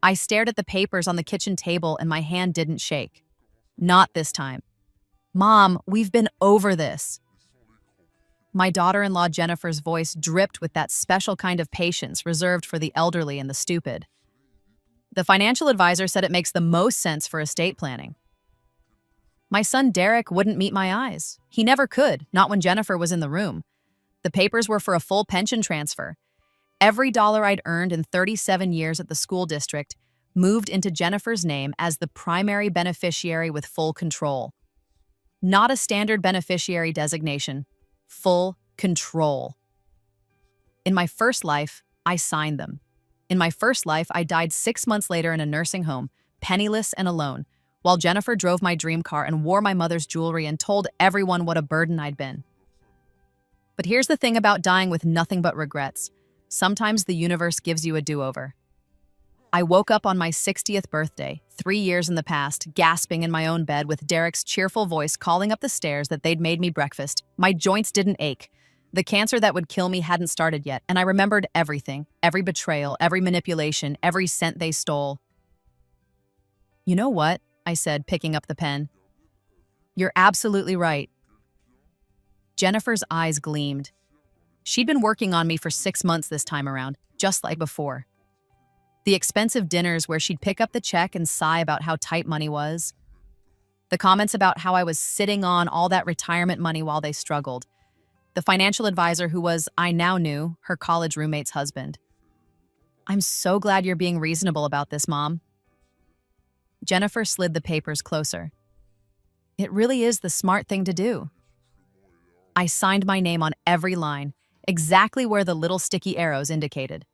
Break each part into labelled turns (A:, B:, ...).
A: I stared at the papers on the kitchen table and my hand didn't shake. Not this time. Mom, we've been over this. My daughter-in-law Jennifer's voice dripped with that special kind of patience reserved for the elderly and the stupid. The financial advisor said it makes the most sense for estate planning. My son Derek wouldn't meet my eyes. He never could, not when Jennifer was in the room. The papers were for a full pension transfer. Every dollar I'd earned in 37 years at the school district moved into Jennifer's name as the primary beneficiary with full control. Not a standard beneficiary designation. Full control. In my first life, I signed them. In my first life, I died 6 months later in a nursing home, penniless and alone, while Jennifer drove my dream car and wore my mother's jewelry and told everyone what a burden I'd been. But here's the thing about dying with nothing but regrets. Sometimes the universe gives you a do-over. I woke up on my 60th birthday, 3 years in the past, gasping in my own bed with Derek's cheerful voice calling up the stairs that they'd made me breakfast. My joints didn't ache. The cancer that would kill me hadn't started yet, and I remembered everything, every betrayal, every manipulation, every cent they stole. You know what? I said, picking up the pen. You're absolutely right. Jennifer's eyes gleamed. She'd been working on me for 6 months this time around, just like before. The expensive dinners where she'd pick up the check and sigh about how tight money was. The comments about how I was sitting on all that retirement money while they struggled. The financial advisor who was, I now knew, her college roommate's husband. I'm so glad you're being reasonable about this, Mom. Jennifer slid the papers closer. It really is the smart thing to do. I signed my name on every line, exactly where the little sticky arrows indicated.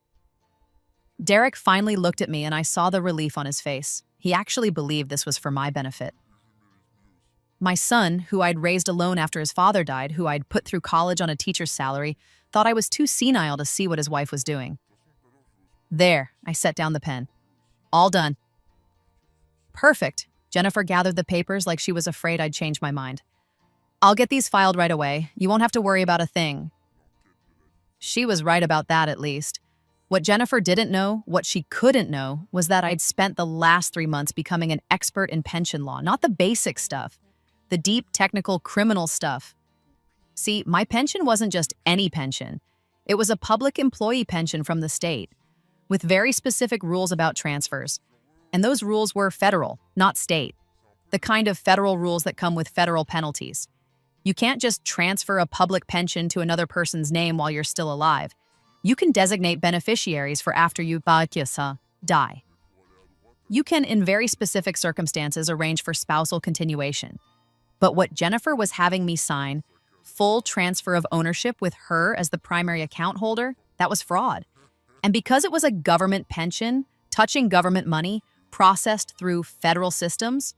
A: Derek finally looked at me and I saw the relief on his face. He actually believed this was for my benefit. My son, who I'd raised alone after his father died, who I'd put through college on a teacher's salary, thought I was too senile to see what his wife was doing. There, I set down the pen. All done. Perfect. Jennifer gathered the papers like she was afraid I'd change my mind. I'll get these filed right away. You won't have to worry about a thing. She was right about that, at least. What Jennifer didn't know, what she couldn't know, was that I'd spent the last 3 months becoming an expert in pension law, not the basic stuff, the deep, technical, criminal stuff. See, my pension wasn't just any pension. It was a public employee pension from the state, with very specific rules about transfers. And those rules were federal, not state. The kind of federal rules that come with federal penalties. You can't just transfer a public pension to another person's name while you're still alive. You can designate beneficiaries for after you die. You can, in very specific circumstances, arrange for spousal continuation. But what Jennifer was having me sign, full transfer of ownership with her as the primary account holder, that was fraud. And because it was a government pension, touching government money, processed through federal systems,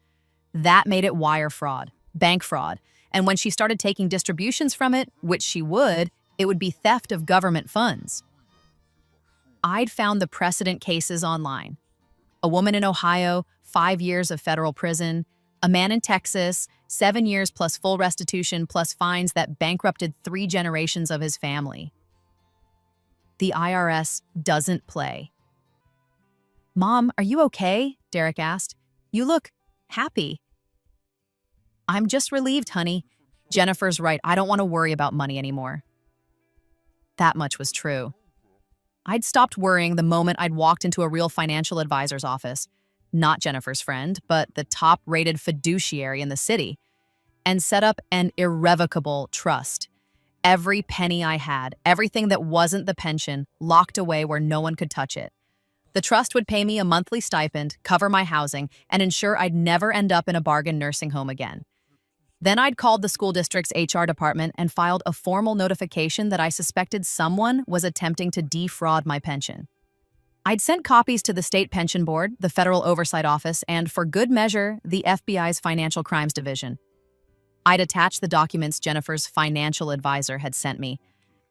A: that made it wire fraud, bank fraud. And when she started taking distributions from it, which she would, it would be theft of government funds. I'd found the precedent cases online. A woman in Ohio, 5 years of federal prison. A man in Texas, 7 years plus full restitution plus fines that bankrupted 3 generations of his family. The IRS doesn't play. Mom, are you okay? Derek asked. You look happy. I'm just relieved, honey. Jennifer's right. I don't want to worry about money anymore. That much was true. I'd stopped worrying the moment I'd walked into a real financial advisor's office, not Jennifer's friend, but the top-rated fiduciary in the city, and set up an irrevocable trust. Every penny I had, everything that wasn't the pension, locked away where no one could touch it. The trust would pay me a monthly stipend, cover my housing, and ensure I'd never end up in a bargain nursing home again. Then I'd called the school district's HR department and filed a formal notification that I suspected someone was attempting to defraud my pension. I'd sent copies to the State Pension Board, the Federal Oversight Office, and, for good measure, the FBI's Financial Crimes Division. I'd attached the documents Jennifer's financial advisor had sent me,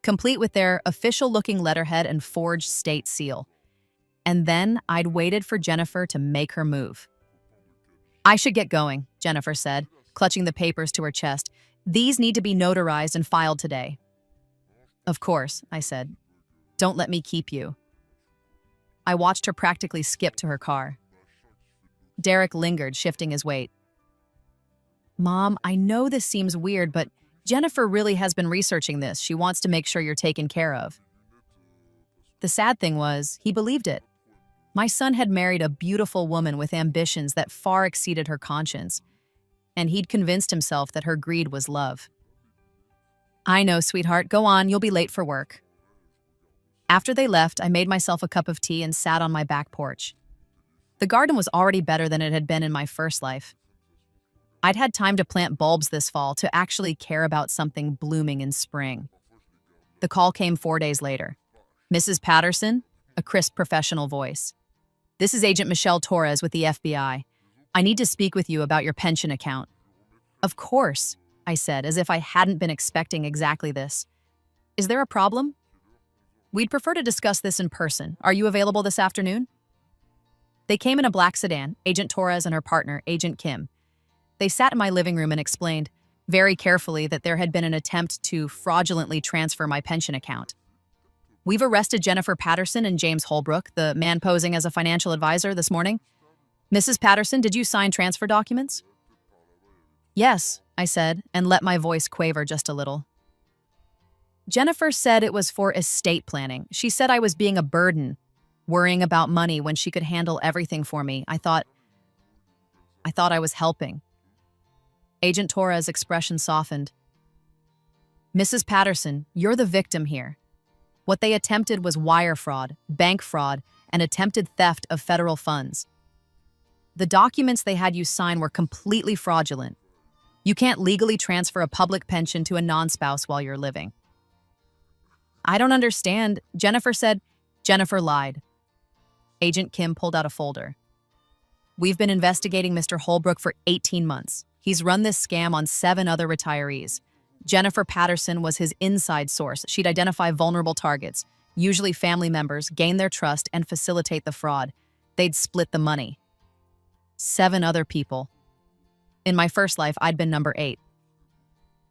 A: complete with their official-looking letterhead and forged state seal. And then I'd waited for Jennifer to make her move. I should get going, Jennifer said, clutching the papers to her chest. These need to be notarized and filed today. Of course, I said. Don't let me keep you. I watched her practically skip to her car. Derek lingered, shifting his weight. Mom, I know this seems weird, but Jennifer really has been researching this. She wants to make sure you're taken care of. The sad thing was, he believed it. My son had married a beautiful woman with ambitions that far exceeded her conscience, and he'd convinced himself that her greed was love. I know, sweetheart. Go on, you'll be late for work. After they left, I made myself a cup of tea and sat on my back porch. The garden was already better than it had been in my first life. I'd had time to plant bulbs this fall to actually care about something blooming in spring. The call came 4 days later. Mrs. Patterson, a crisp professional voice. This is Agent Michelle Torres with the FBI. I need to speak with you about your pension account. Of course, I said, as if I hadn't been expecting exactly this. Is there a problem? We'd prefer to discuss this in person. Are you available this afternoon? They came in a black sedan, Agent Torres and her partner, Agent Kim. They sat in my living room and explained, very carefully, that there had been an attempt to fraudulently transfer my pension account. We've arrested Jennifer Patterson and James Holbrook, the man posing as a financial advisor, this morning. Mrs. Patterson, did you sign transfer documents? Yes, I said, and let my voice quaver just a little. Jennifer said it was for estate planning. She said I was being a burden, worrying about money when she could handle everything for me. I thought I was helping. Agent Torres' expression softened. Mrs. Patterson, you're the victim here. What they attempted was wire fraud, bank fraud, and attempted theft of federal funds. The documents they had you sign were completely fraudulent. You can't legally transfer a public pension to a non-spouse while you're living. I don't understand, Jennifer said. Jennifer lied. Agent Kim pulled out a folder. We've been investigating Mr. Holbrook for 18 months. He's run this scam on 7 other retirees. Jennifer Patterson was his inside source. She'd identify vulnerable targets, usually family members, gain their trust, and facilitate the fraud. They'd split the money. 7 other people. In my first life, I'd been number 8.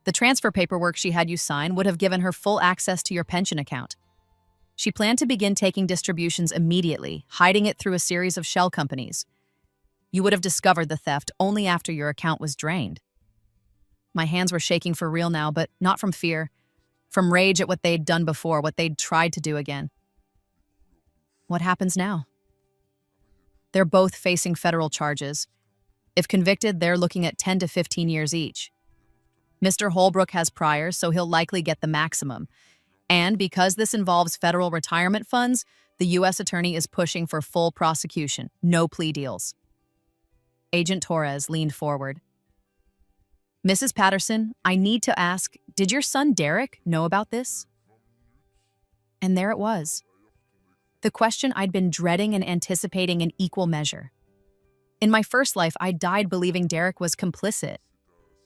A: The transfer paperwork she had you sign would have given her full access to your pension account. She planned to begin taking distributions immediately, hiding it through a series of shell companies. You would have discovered the theft only after your account was drained. My hands were shaking for real now, but not from fear, from rage at what they'd done before, what they'd tried to do again. What happens now? They're both facing federal charges. If convicted, they're looking at 10 to 15 years each. Mr. Holbrook has priors, so he'll likely get the maximum. And because this involves federal retirement funds, the U.S. attorney is pushing for full prosecution, no plea deals. Agent Torres leaned forward. Mrs. Patterson, I need to ask, did your son Derek know about this? And there it was. The question I'd been dreading and anticipating in equal measure. In my first life, I died believing Derek was complicit,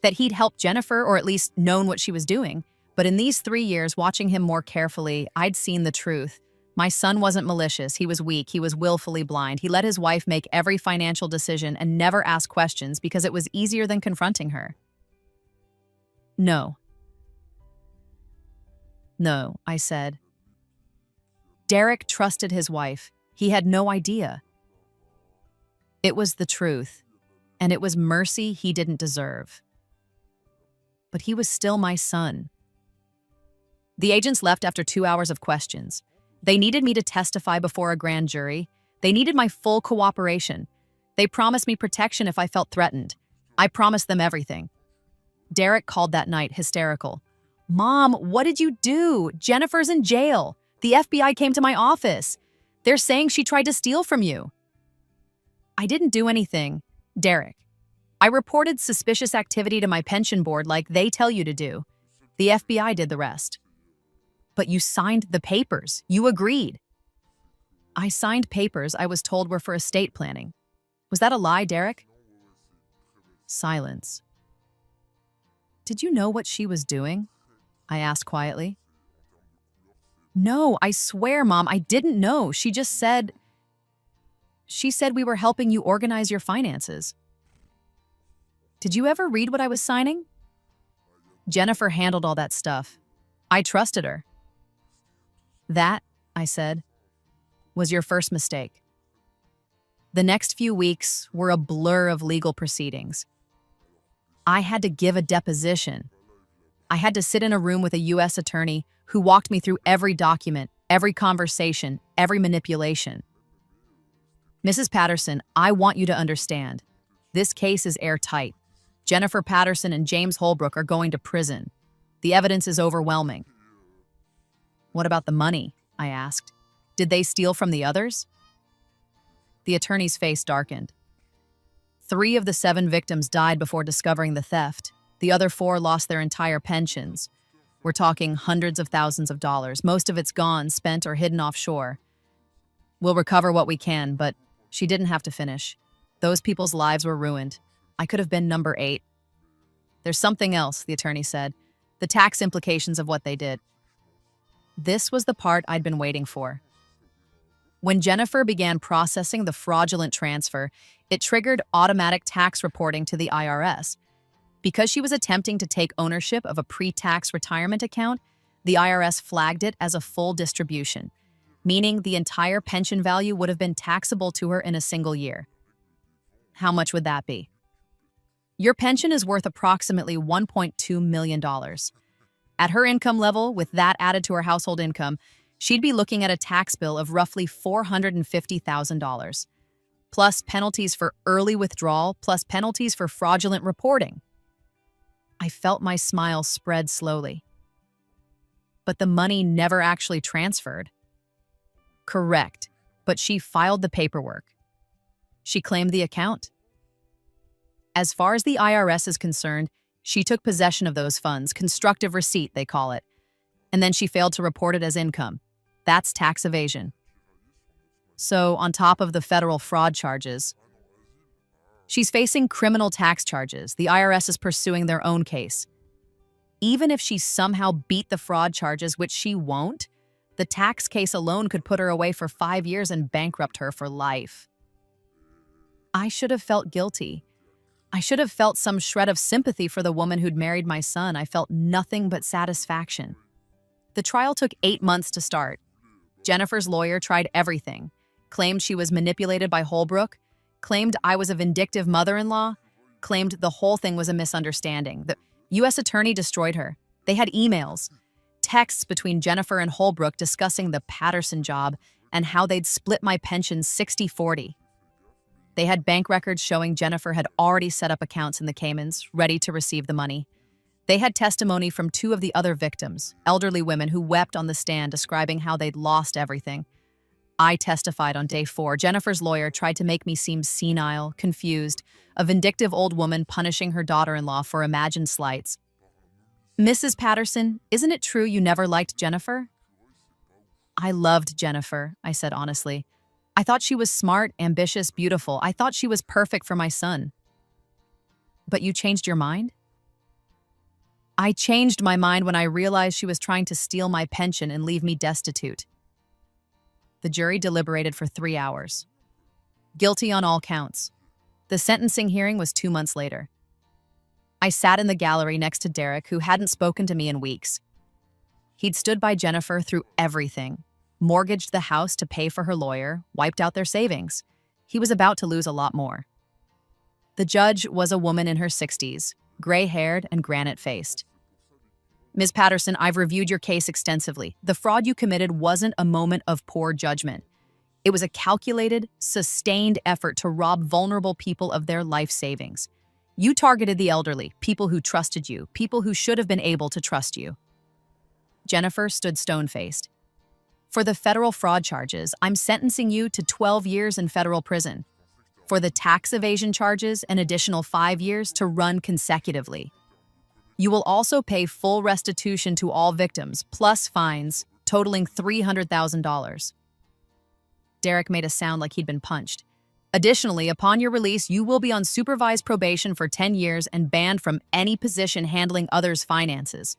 A: that he'd helped Jennifer or at least known what she was doing. But in these 3 years, watching him more carefully, I'd seen the truth. My son wasn't malicious, he was weak, he was willfully blind. He let his wife make every financial decision and never ask questions because it was easier than confronting her. No, I said. Derek trusted his wife. He had no idea. It was the truth, and it was mercy he didn't deserve. But he was still my son. The agents left after 2 hours of questions. They needed me to testify before a grand jury. They needed my full cooperation. They promised me protection if I felt threatened. I promised them everything. Derek called that night, hysterical. Mom, what did you do? Jennifer's in jail. The FBI came to my office. They're saying she tried to steal from you. I didn't do anything, Derek. I reported suspicious activity to my pension board like they tell you to do. The FBI did the rest. But you signed the papers. You agreed. I signed papers I was told were for estate planning. Was that a lie, Derek? Silence. Did you know what she was doing? I asked quietly. No, I swear, Mom, I didn't know. She said we were helping you organize your finances. Did you ever read what I was signing? Jennifer handled all that stuff. I trusted her. That, I said, was your first mistake. The next few weeks were a blur of legal proceedings. I had to give a deposition. I had to sit in a room with a U.S. attorney who walked me through every document, every conversation, every manipulation. Mrs. Patterson, I want you to understand. This case is airtight. Jennifer Patterson and James Holbrook are going to prison. The evidence is overwhelming. What about the money? I asked. Did they steal from the others? The attorney's face darkened. 3 of the 7 victims died before discovering the theft. The other 4 lost their entire pensions. We're talking hundreds of thousands of dollars. Most of it's gone, spent, or hidden offshore. We'll recover what we can, but she didn't have to finish. Those people's lives were ruined. I could have been number 8. There's something else, the attorney said. The tax implications of what they did. This was the part I'd been waiting for. When Jennifer began processing the fraudulent transfer, it triggered automatic tax reporting to the IRS. Because she was attempting to take ownership of a pre-tax retirement account, the IRS flagged it as a full distribution, meaning the entire pension value would have been taxable to her in a single year. How much would that be? Your pension is worth approximately $1.2 million. At her income level, with that added to her household income, she'd be looking at a tax bill of roughly $450,000, plus penalties for early withdrawal, plus penalties for fraudulent reporting. I felt my smile spread slowly. But the money never actually transferred. Correct, but she filed the paperwork. She claimed the account. As far as the IRS is concerned, she took possession of those funds, constructive receipt, they call it, and then she failed to report it as income. That's tax evasion. So, on top of the federal fraud charges, she's facing criminal tax charges. The IRS is pursuing their own case. Even if she somehow beat the fraud charges, which she won't, the tax case alone could put her away for 5 years and bankrupt her for life. I should have felt guilty. I should have felt some shred of sympathy for the woman who'd married my son. I felt nothing but satisfaction. The trial took 8 months to start. Jennifer's lawyer tried everything, claimed she was manipulated by Holbrook, claimed I was a vindictive mother-in-law, claimed the whole thing was a misunderstanding. The U.S. attorney destroyed her. They had emails, texts between Jennifer and Holbrook discussing the Patterson job and how they'd split my pension 60-40. They had bank records showing Jennifer had already set up accounts in the Caymans, ready to receive the money. They had testimony from 2 of the other victims, elderly women who wept on the stand describing how they'd lost everything. I testified on day 4. Jennifer's lawyer tried to make me seem senile, confused, a vindictive old woman punishing her daughter-in-law for imagined slights. Mrs. Patterson, isn't it true you never liked Jennifer? I loved Jennifer, I said honestly. I thought she was smart, ambitious, beautiful. I thought she was perfect for my son. But you changed your mind? I changed my mind when I realized she was trying to steal my pension and leave me destitute. The jury deliberated for 3 hours. Guilty on all counts. The sentencing hearing was 2 months later. I sat in the gallery next to Derek, who hadn't spoken to me in weeks. He'd stood by Jennifer through everything, mortgaged the house to pay for her lawyer, wiped out their savings. He was about to lose a lot more. The judge was a woman in her 60s, gray-haired and granite-faced. Ms. Patterson, I've reviewed your case extensively. The fraud you committed wasn't a moment of poor judgment. It was a calculated, sustained effort to rob vulnerable people of their life savings. You targeted the elderly, people who trusted you, people who should have been able to trust you. Jennifer stood stone-faced. For the federal fraud charges, I'm sentencing you to 12 years in federal prison. For the tax evasion charges, an additional 5 years to run consecutively. You will also pay full restitution to all victims, plus fines, totaling $300,000. Derek made a sound like he'd been punched. Additionally, upon your release, you will be on supervised probation for 10 years and banned from any position handling others' finances.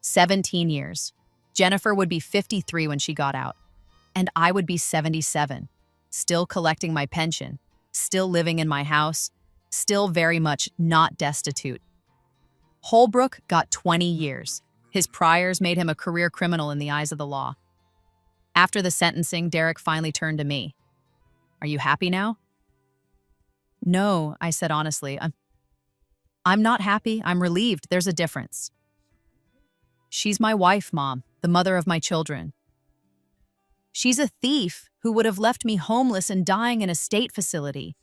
A: 17 years. Jennifer would be 53 when she got out, and I would be 77, still collecting my pension, still living in my house, still very much not destitute. Holbrook got 20 years. His priors made him a career criminal in the eyes of the law. After the sentencing, Derek finally turned to me. Are you happy now? No, I said honestly. I'm not happy. I'm relieved. There's a difference. She's my wife, Mom, the mother of my children. She's a thief who would have left me homeless and dying in a state facility,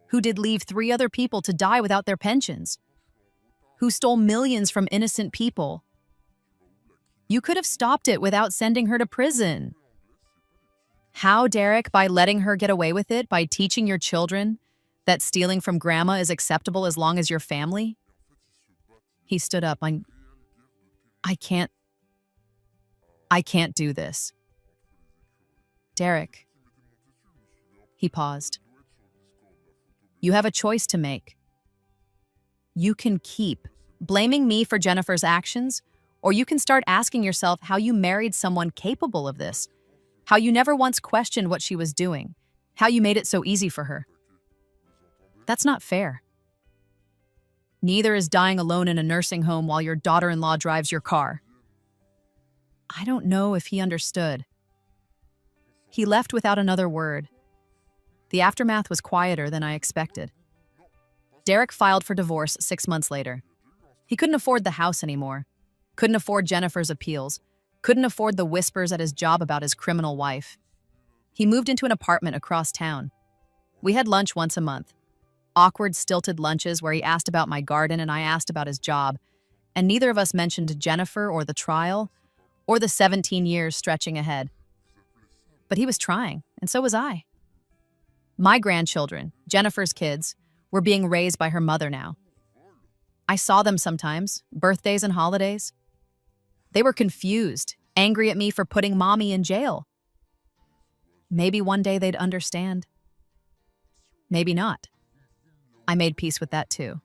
A: who did leave 3 other people to die without their pensions, who stole millions from innocent people. You could have stopped it without sending her to prison. How, Derek? By letting her get away with it? By teaching your children that stealing from grandma is acceptable as long as you're family? He stood up. I can't do this. Derek. He paused. You have a choice to make. You can keep blaming me for Jennifer's actions, or you can start asking yourself how you married someone capable of this, how you never once questioned what she was doing, how you made it so easy for her. That's not fair. Neither is dying alone in a nursing home while your daughter-in-law drives your car. I don't know if he understood. He left without another word. The aftermath was quieter than I expected. Derek filed for divorce 6 months later. He couldn't afford the house anymore, couldn't afford Jennifer's appeals, couldn't afford the whispers at his job about his criminal wife. He moved into an apartment across town. We had lunch once a month. Awkward, stilted lunches where he asked about my garden and I asked about his job, and neither of us mentioned Jennifer or the trial or the 17 years stretching ahead. But he was trying, and so was I. My grandchildren, Jennifer's kids, were being raised by her mother now. I saw them sometimes, birthdays and holidays. They were confused, angry at me for putting Mommy in jail. Maybe one day they'd understand. Maybe not. I made peace with that too.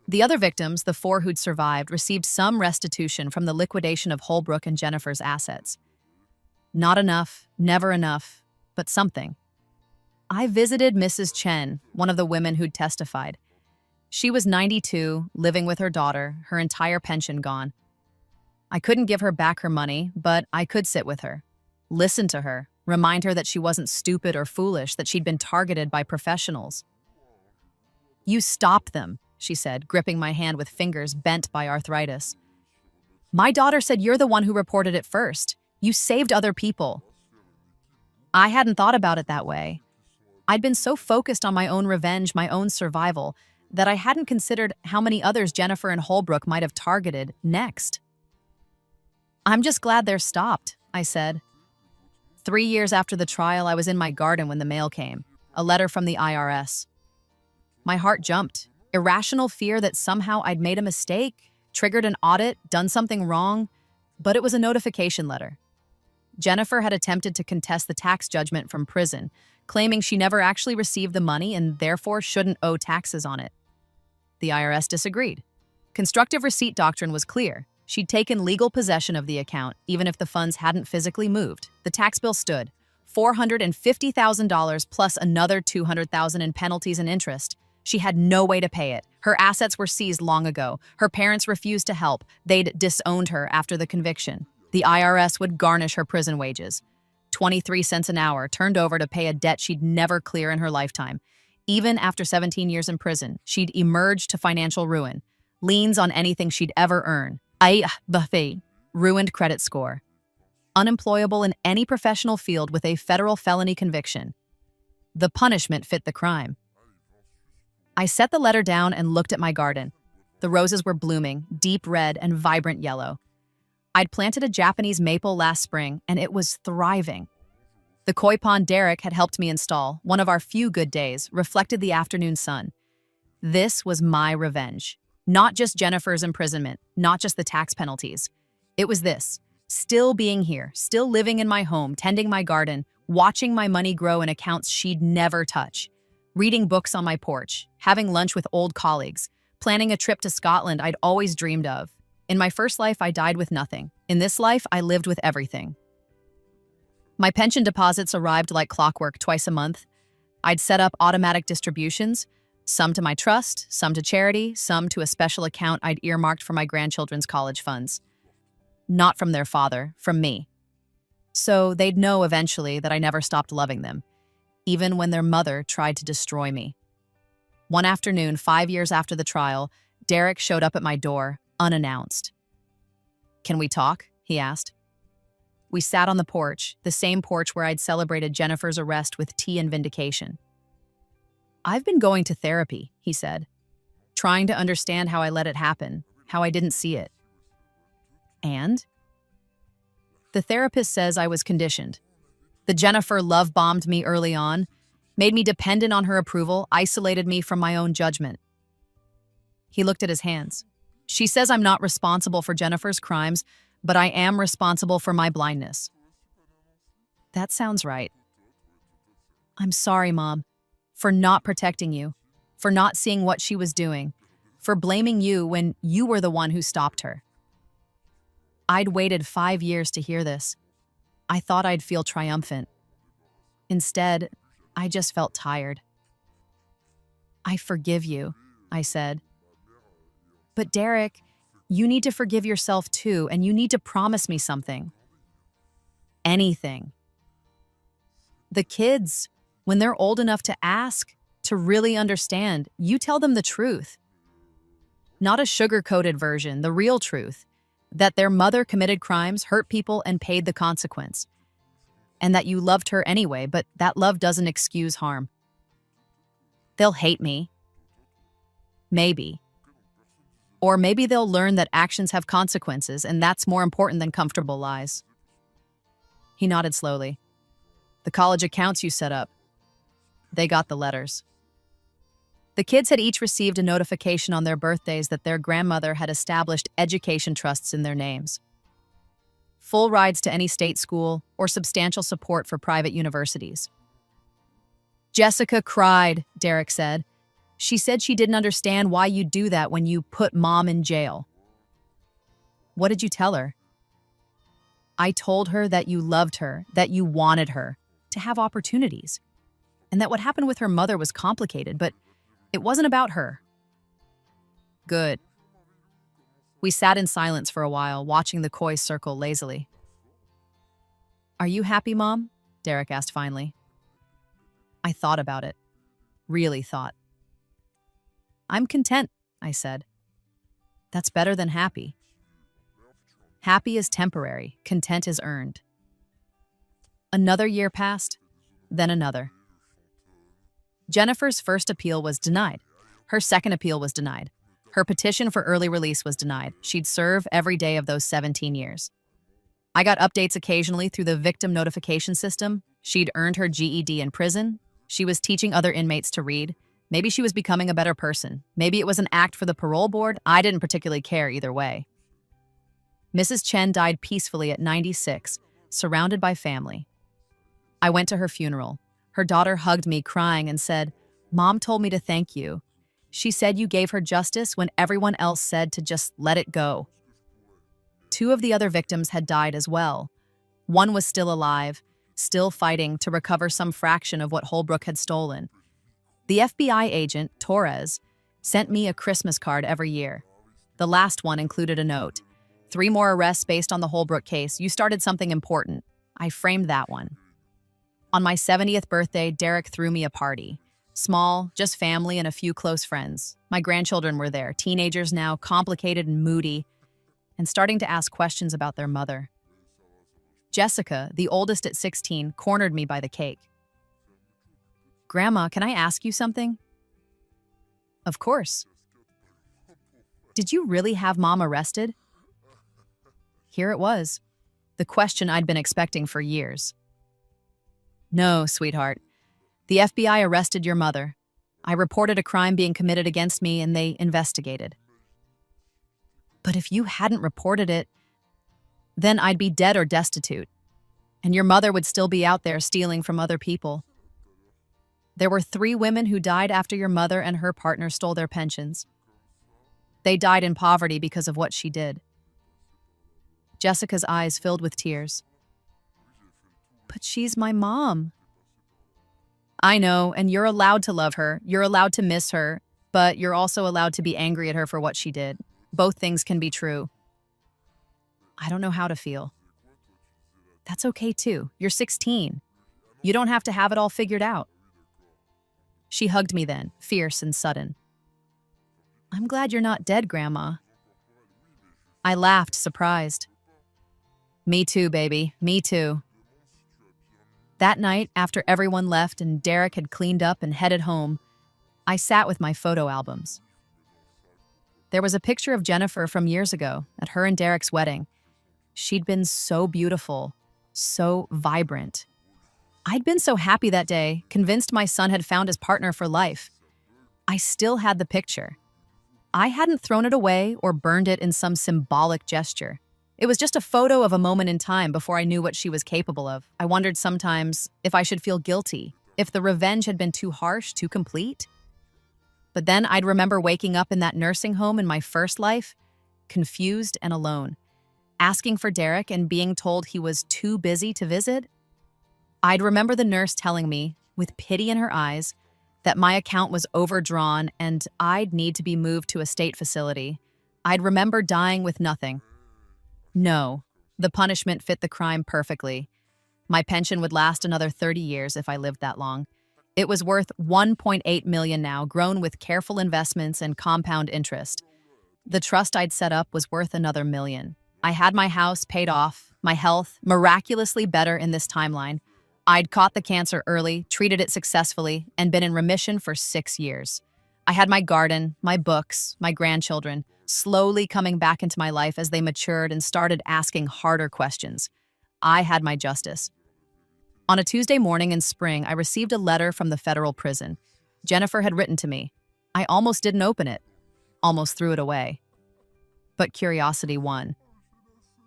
A: The other victims, the 4 who'd survived, received some restitution from the liquidation of Holbrook and Jennifer's assets. Not enough, never enough, but something. I visited Mrs. Chen, one of the women who'd testified. She was 92, living with her daughter, her entire pension gone. I couldn't give her back her money, but I could sit with her, listen to her, remind her that she wasn't stupid or foolish, that she'd been targeted by professionals. You stop them, she said, gripping my hand with fingers bent by arthritis. My daughter said you're the one who reported it first. You saved other people. I hadn't thought about it that way. I'd been so focused on my own revenge, my own survival, that I hadn't considered how many others Jennifer and Holbrook might have targeted next. I'm just glad they're stopped, I said. 3 years after the trial, I was in my garden when the mail came, a letter from the IRS. My heart jumped. Irrational fear that somehow I'd made a mistake, triggered an audit, done something wrong, but it was a notification letter. Jennifer had attempted to contest the tax judgment from prison, claiming she never actually received the money and therefore shouldn't owe taxes on it. The IRS disagreed. Constructive receipt doctrine was clear. She'd taken legal possession of the account, even if the funds hadn't physically moved. The tax bill stood, $450,000 plus another $200,000 in penalties and interest. She had no way to pay it. Her assets were seized long ago. Her parents refused to help. They'd disowned her after the conviction. The IRS would garnish her prison wages. 23 cents an hour turned over to pay a debt she'd never clear in her lifetime. Even after 17 years in prison, she'd emerged to financial ruin. Liens on anything she'd ever earn. Ruined credit score. Unemployable in any professional field with a federal felony conviction. The punishment fit the crime. I set the letter down and looked at my garden. The roses were blooming, deep red and vibrant yellow. I'd planted a Japanese maple last spring, and it was thriving. The koi pond Derek had helped me install, one of our few good days, reflected the afternoon sun. This was my revenge. Not just Jennifer's imprisonment, not just the tax penalties. It was this, still being here, still living in my home, tending my garden, watching my money grow in accounts she'd never touch. Reading books on my porch, having lunch with old colleagues, planning a trip to Scotland I'd always dreamed of. In my first life, I died with nothing. In this life, I lived with everything. My pension deposits arrived like clockwork twice a month. I'd set up automatic distributions, some to my trust, some to charity, some to a special account I'd earmarked for my grandchildren's college funds. Not from their father, from me. So they'd know eventually that I never stopped loving them, even when their mother tried to destroy me. One afternoon, 5 years after the trial, Derek showed up at my door, unannounced. "Can we talk?" he asked. We sat on the porch, the same porch where I'd celebrated Jennifer's arrest with tea and vindication. "I've been going to therapy," he said, "trying to understand how I let it happen, how I didn't see it." "And?" "The therapist says I was conditioned. The Jennifer love-bombed me early on, made me dependent on her approval, isolated me from my own judgment." He looked at his hands. "She says I'm not responsible for Jennifer's crimes, but I am responsible for my blindness." "That sounds right." "I'm sorry, Mom, for not protecting you, for not seeing what she was doing, for blaming you when you were the one who stopped her." I'd waited 5 years to hear this. I thought I'd feel triumphant. Instead, I just felt tired. "I forgive you," I said. "But Derek, you need to forgive yourself too, and you need to promise me something." "Anything." "The kids, when they're old enough to ask, to really understand, you tell them the truth. Not a sugar-coated version, the real truth. That their mother committed crimes, hurt people, and paid the consequence. And that you loved her anyway, but that love doesn't excuse harm." "They'll hate me." "Maybe. Or maybe they'll learn that actions have consequences, and that's more important than comfortable lies." He nodded slowly. "The college accounts you set up. They got the letters." The kids had each received a notification on their birthdays that their grandmother had established education trusts in their names. Full rides to any state school or substantial support for private universities. "Jessica cried," Derek said. "She said she didn't understand why you'd do that when you put Mom in jail." "What did you tell her?" "I told her that you loved her, that you wanted her to have opportunities, and that what happened with her mother was complicated, but it wasn't about her." "Good." We sat in silence for a while, watching the koi circle lazily. "Are you happy, Mom?" Derek asked finally. I thought about it. Really thought. "I'm content," I said. "That's better than happy." Happy is temporary, content is earned. Another year passed, then another. Jennifer's first appeal was denied. Her second appeal was denied. Her petition for early release was denied. She'd serve every day of those 17 years. I got updates occasionally through the victim notification system. She'd earned her GED in prison. She was teaching other inmates to read. Maybe she was becoming a better person. Maybe it was an act for the parole board. I didn't particularly care either way. Mrs. Chen died peacefully at 96, surrounded by family. I went to her funeral. Her daughter hugged me, crying, and said, "Mom told me to thank you. She said you gave her justice when everyone else said to just let it go." 2 of the other victims had died as well. One was still alive, still fighting to recover some fraction of what Holbrook had stolen. The FBI agent, Torres, sent me a Christmas card every year. The last one included a note. 3 more arrests based on the Holbrook case. You started something important. I framed that one. On my 70th birthday, Derek threw me a party. Small, just family and a few close friends. My grandchildren were there, teenagers now, complicated and moody, and starting to ask questions about their mother. Jessica, the oldest at 16, cornered me by the cake. "Grandma, can I ask you something?" "Of course." "Did you really have Mom arrested?" Here it was, the question I'd been expecting for years. "No, sweetheart. The FBI arrested your mother. I reported a crime being committed against me and they investigated." "But if you hadn't reported it, then I'd be dead or destitute, and your mother would still be out there stealing from other people. There were 3 women who died after your mother and her partner stole their pensions. They died in poverty because of what she did." Jessica's eyes filled with tears. "But she's my mom." "I know, and you're allowed to love her. You're allowed to miss her, but you're also allowed to be angry at her for what she did. Both things can be true." I don't know how to feel. That's okay too. You're 16. You don't have to have it all figured out. She hugged me then, fierce and sudden. I'm glad you're not dead, Grandma. I laughed, surprised. Me too, baby. Me too. That night, after everyone left and Derek had cleaned up and headed home, I sat with my photo albums. There was a picture of Jennifer from years ago at her and Derek's wedding. She'd been so beautiful, so vibrant. I'd been so happy that day, convinced my son had found his partner for life. I still had the picture. I hadn't thrown it away or burned it in some symbolic gesture. It was just a photo of a moment in time before I knew what she was capable of. I wondered sometimes if I should feel guilty, if the revenge had been too harsh, too complete. But then I'd remember waking up in that nursing home in my first life, confused and alone, asking for Derek and being told he was too busy to visit. I'd remember the nurse telling me, with pity in her eyes, that my account was overdrawn and I'd need to be moved to a state facility. I'd remember dying with nothing. No, the punishment fit the crime perfectly. My pension would last another 30 years if I lived that long. It was worth $1.8 million now, grown with careful investments and compound interest. The trust I'd set up was worth another $1 million. I had my house paid off, my health miraculously better in this timeline. I'd caught the cancer early, treated it successfully, and been in remission for 6 years. I had my garden, my books, my grandchildren, slowly coming back into my life as they matured and started asking harder questions. I had my justice. On a Tuesday morning in spring, I received a letter from the federal prison. Jennifer had written to me. I almost didn't open it, almost threw it away. But curiosity won.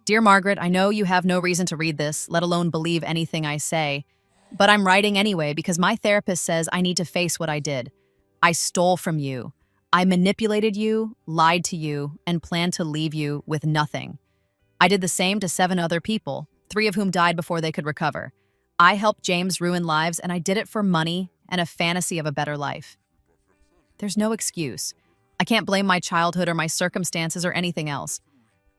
A: Dear Margaret, I know you have no reason to read this, let alone believe anything I say, but I'm writing anyway because my therapist says I need to face what I did. I stole from you. I manipulated you, lied to you, and planned to leave you with nothing. I did the same to 7 other people, 3 of whom died before they could recover. I helped James ruin lives, and I did it for money and a fantasy of a better life. There's no excuse. I can't blame my childhood or my circumstances or anything else.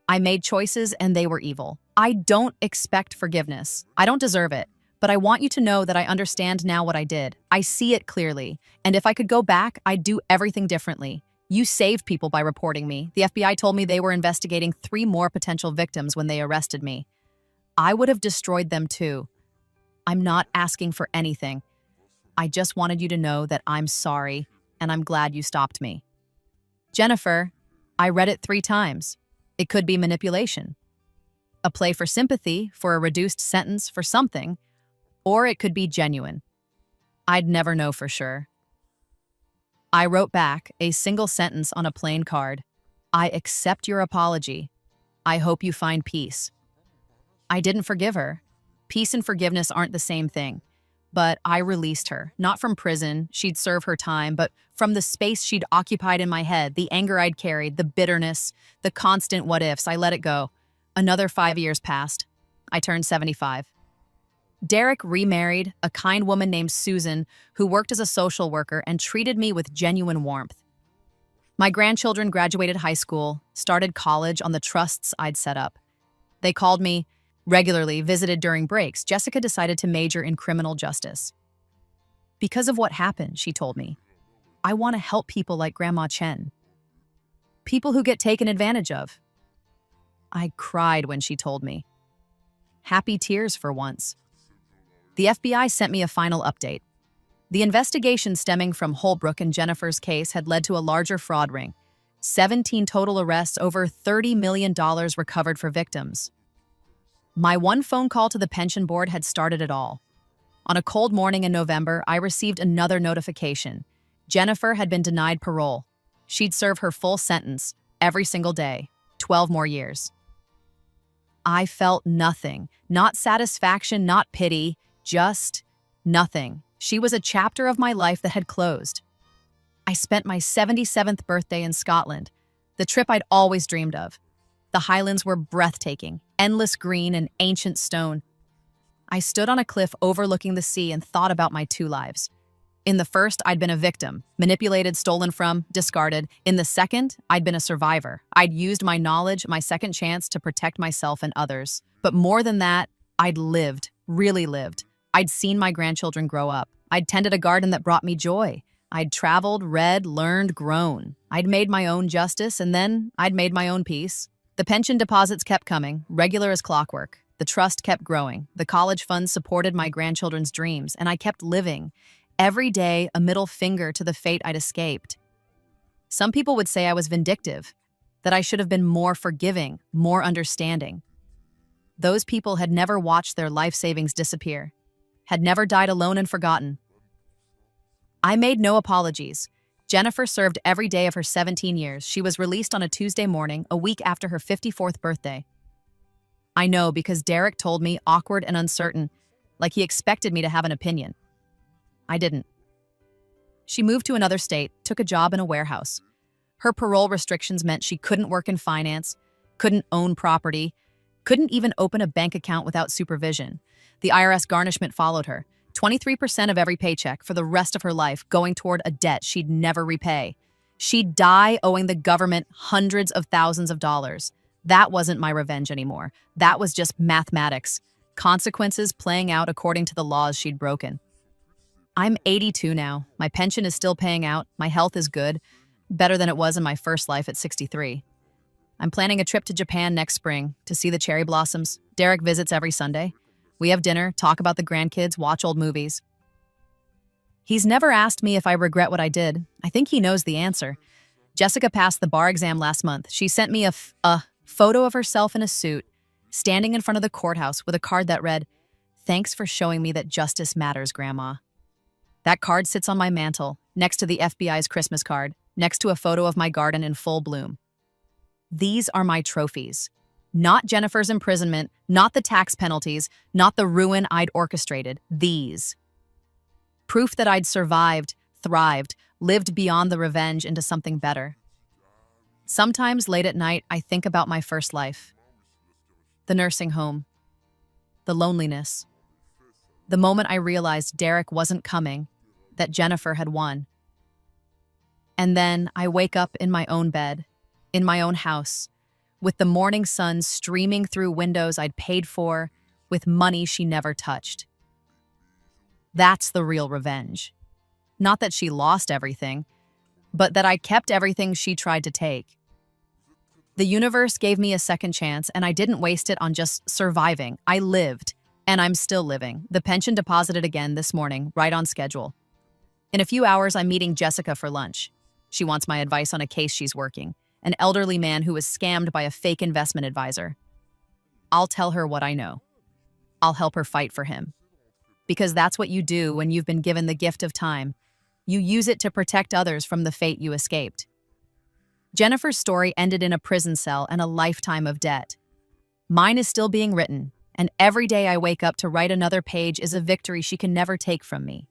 A: I made choices and they were evil. I don't expect forgiveness. I don't deserve it. But I want you to know that I understand now what I did. I see it clearly. And if I could go back, I'd do everything differently. You saved people by reporting me. The FBI told me they were investigating 3 more potential victims when they arrested me. I would have destroyed them too. I'm not asking for anything. I just wanted you to know that I'm sorry, and I'm glad you stopped me. Jennifer, I read it 3 times. It could be manipulation. A play for sympathy, for a reduced sentence, for something. Or it could be genuine. I'd never know for sure. I wrote back a single sentence on a plain card. I accept your apology. I hope you find peace. I didn't forgive her. Peace and forgiveness aren't the same thing. But I released her, not from prison, she'd serve her time, but from the space she'd occupied in my head, the anger I'd carried, the bitterness, the constant what-ifs. I let it go. Another 5 years passed. I turned 75. Derek remarried a kind woman named Susan who worked as a social worker and treated me with genuine warmth. My grandchildren graduated high school, started college on the trusts I'd set up. They called me regularly, visited during breaks. Jessica decided to major in criminal justice. Because of what happened, she told me, I want to help people like Grandma Chen. People who get taken advantage of. I cried when she told me. Happy tears for once. The FBI sent me a final update. The investigation stemming from Holbrook and Jennifer's case had led to a larger fraud ring. 17 total arrests, over $30 million recovered for victims. My one phone call to the pension board had started it all. On a cold morning in November, I received another notification. Jennifer had been denied parole. She'd serve her full sentence every single day, 12 more years. I felt nothing, not satisfaction, not pity, just nothing. She was a chapter of my life that had closed. I spent my 77th birthday in Scotland, the trip I'd always dreamed of. The Highlands were breathtaking, endless green and ancient stone. I stood on a cliff overlooking the sea and thought about my 2 lives. In the first, I'd been a victim, manipulated, stolen from, discarded. In the second, I'd been a survivor. I'd used my knowledge, my second chance, to protect myself and others. But more than that, I'd lived, really lived. I'd seen my grandchildren grow up. I'd tended a garden that brought me joy. I'd traveled, read, learned, grown. I'd made my own justice, and then I'd made my own peace. The pension deposits kept coming, regular as clockwork. The trust kept growing. The college funds supported my grandchildren's dreams, and I kept living. Every day, a middle finger to the fate I'd escaped. Some people would say I was vindictive, that I should have been more forgiving, more understanding. Those people had never watched their life savings disappear, had never died alone and forgotten. I made no apologies. Jennifer served every day of her 17 years. She was released on a Tuesday morning, a week after her 54th birthday. I know because Derek told me, awkward and uncertain, like he expected me to have an opinion. I didn't. She moved to another state, took a job in a warehouse. Her parole restrictions meant she couldn't work in finance, couldn't own property, couldn't even open a bank account without supervision. The IRS garnishment followed her. 23% of every paycheck for the rest of her life going toward a debt she'd never repay. She'd die owing the government hundreds of thousands of dollars. That wasn't my revenge anymore. That was just mathematics. Consequences playing out according to the laws she'd broken. I'm 82 now. My pension is still paying out. My health is good. Better than it was in my first life at 63. I'm planning a trip to Japan next spring to see the cherry blossoms. Derek visits every Sunday. We have dinner, talk about the grandkids, watch old movies. He's never asked me if I regret what I did. I think he knows the answer. Jessica passed the bar exam last month. She sent me a photo of herself in a suit, standing in front of the courthouse with a card that read, "Thanks for showing me that justice matters, Grandma." That card sits on my mantle, next to the FBI's Christmas card, next to a photo of my garden in full bloom. These are my trophies. Not Jennifer's imprisonment, not the tax penalties, not the ruin I'd orchestrated. These. Proof that I'd survived, thrived, lived beyond the revenge into something better. Sometimes late at night, I think about my first life. The nursing home. The loneliness. The moment I realized Derek wasn't coming, that Jennifer had won. And then I wake up in my own bed, in my own house, with the morning sun streaming through windows I'd paid for, with money she never touched. That's the real revenge. Not that she lost everything, but that I kept everything she tried to take. The universe gave me a second chance, and I didn't waste it on just surviving. I lived, and I'm still living. The pension deposited again this morning, right on schedule. In a few hours, I'm meeting Jessica for lunch. She wants my advice on a case she's working. An elderly man who was scammed by a fake investment advisor. I'll tell her what I know. I'll help her fight for him. Because that's what you do when you've been given the gift of time. You use it to protect others from the fate you escaped. Jennifer's story ended in a prison cell and a lifetime of debt. Mine is still being written, and every day I wake up to write another page is a victory she can never take from me.